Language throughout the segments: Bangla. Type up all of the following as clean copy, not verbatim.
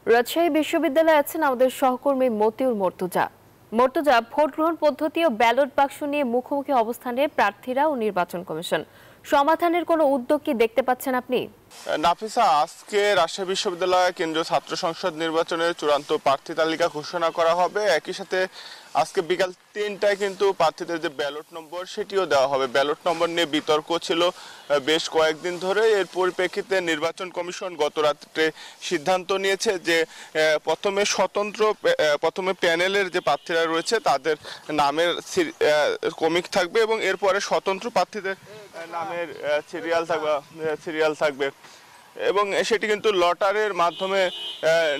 রাজশাহী বিশ্ববিদ্যালয়ে আছেন আমাদের সহকর্মী মতিউর মর্তুজা। মর্তুজা, ভোট গ্রহণ পদ্ধতি ও ব্যালট বাক্স নিয়ে মুখোমুখি অবস্থানে প্রার্থীরা ও নির্বাচন কমিশন সমাধানের কোনো উদ্যোগ কি দেখতে পাচ্ছেন আপনি? নাফিসা, আজকে রাজশাহী বিশ্ববিদ্যালয় কেন্দ্রীয় ছাত্র সংসদ নির্বাচনের চূড়ান্ত প্রার্থী তালিকা ঘোষণা করা হবে। একই সাথে আজকে বিকাল ৩টায় কিন্তু প্রার্থীদের যে ব্যালট নম্বর সেটিও দেওয়া হবে। ব্যালট নম্বর নিয়ে বিতর্ক ছিল বেশ কয়েকদিন ধরে। এর পরিপ্রেক্ষিতে নির্বাচন কমিশন গত রাত্রে সিদ্ধান্ত নিয়েছে যে প্রথমে প্যানেলের যে প্রার্থীরা রয়েছে তাদের নামের কমিক থাকবে এবং এরপরে স্বতন্ত্র প্রার্থীদের নামের সিরিয়াল থাকবে এবং সেটি কিন্তু লটারির মাধ্যমে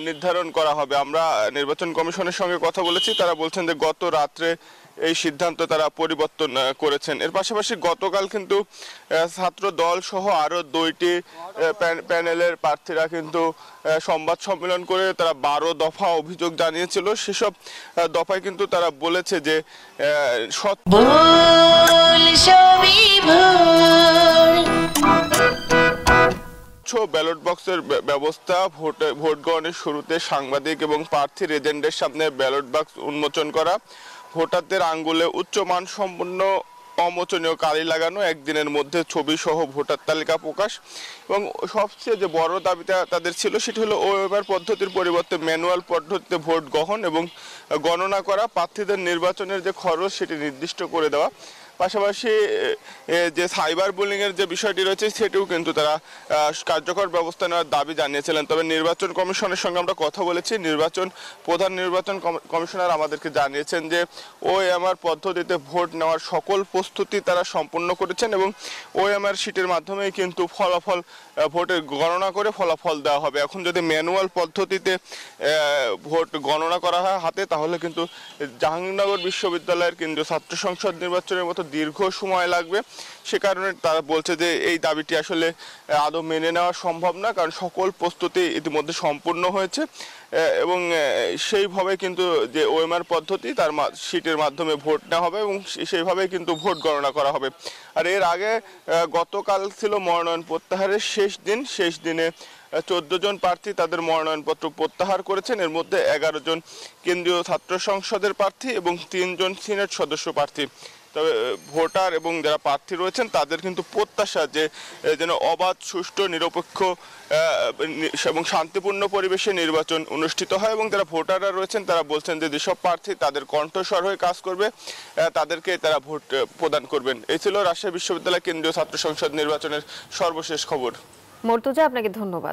নির্ধারণ করা হবে। আমরা নির্বাচন কমিশনের সঙ্গে কথা বলেছি, তারা বলছেন যে গত রাত্রে এই সিদ্ধান্ত তারা পরিবর্তন করেছেন। এর পাশাপাশি গতকাল কিন্তু ছাত্র দল সহ আরো 2টি প্যানেলের প্রার্থীরা কিন্তু সংবাদ সম্মেলন করে তারা 12 দফা অভিযোগ জানিয়েছিল। সেসব দফায় কিন্তু তারা বলেছে যে ব্যালট বক্সের ব্যবস্থা, ভোট গ্রহণের শুরুতে সাংবাদিক এবং প্রার্থীর এজেন্টের সামনে ব্যালট বক্স উন্মোচন করা, ভোটারদের আঙ্গুলে উচ্চমান সম্পন্ন অমোচনীয় কালি লাগানো, একদিনের মধ্যে ছবি সহ ভোটার তালিকা প্রকাশ এবং সবচেয়ে যে বড় দাবিটা তাদের ছিল সেটি হলো ওয়েবার পদ্ধতির পরিবর্তে ম্যানুয়াল পদ্ধতিতে ভোট গ্রহণ এবং গণনা করা, প্রার্থীদের নির্বাচনের যে খরচ সেটি নির্দিষ্ট করে দেওয়া। পাশাপাশি যে সাইবার বুলিং এর যে বিষয়টি রয়েছে সেটিও কিন্তু তারা কার্যকর ব্যবস্থা নেওয়ার দাবি জানিয়েছিলেন। তবে নির্বাচন কমিশনের সঙ্গে আমরা কথা বলেছি, প্রধান নির্বাচন কমিশনার আমাদেরকে জানিয়েছেন যে ওএমআর পদ্ধতিতে ভোট নেওয়ার সকল প্রস্তুতি তারা সম্পূর্ণ করেছেন এবং ওএমআর শিটের মাধ্যমেই কিন্তু ভোটের গণনা করে ফলাফল দেওয়া হবে। এখন যদি ম্যানুয়াল পদ্ধতিতে ভোট গণনা করা হয় হাতে, তাহলে কিন্তু জাহাঙ্গীরনগর বিশ্ববিদ্যালয়ের কেন্দ্রীয় ছাত্র সংসদ নির্বাচনের মতো দীর্ঘ সময় লাগবে। সে কারণে তারা বলছে যে এই দাবিটি আসলে আদৌ মেনে নেওয়া সম্ভব না, কারণ সকল প্রস্তুতি ইতিমধ্যে সম্পূর্ণ হয়েছে এবং সেইভাবে কিন্তু যে ওএমআর পদ্ধতি তার শিটের মাধ্যমে ভোট নেওয়া হবে এবং সেইভাবে কিন্তু ভোট গণনা করা হবে। আর এর আগে গতকাল ছিল মনোনয়ন প্রত্যাহারের শেষ দিনে 14 জন প্রার্থী তাদের মনোনয়নপত্র প্রত্যাহার করেছেন। এর মধ্যে 11 জন কেন্দ্রীয় ছাত্র সংসদের প্রার্থী এবং 3 জন সিনেট সদস্য প্রার্থী। তবে ভোটার এবং যারা প্রার্থী রয়েছেন তাদের কিন্তু প্রত্যাশা যে যেন অবাধ, সুষ্ঠু, নিরপেক্ষ এবং শান্তিপূর্ণ পরিবেশে নির্বাচন অনুষ্ঠিত হয় এবং যারা ভোটাররা রয়েছেন তারা বলছেন যে যেসব প্রার্থী তাদের কণ্ঠস্বর হয়ে কাজ করবে তাদেরকে তারা ভোট প্রদান করবেন। এই ছিল রাজশাহী বিশ্ববিদ্যালয় কেন্দ্রীয় ছাত্র সংসদ নির্বাচনের সর্বশেষ খবর। মর্তুজা, আপনাকে ধন্যবাদ।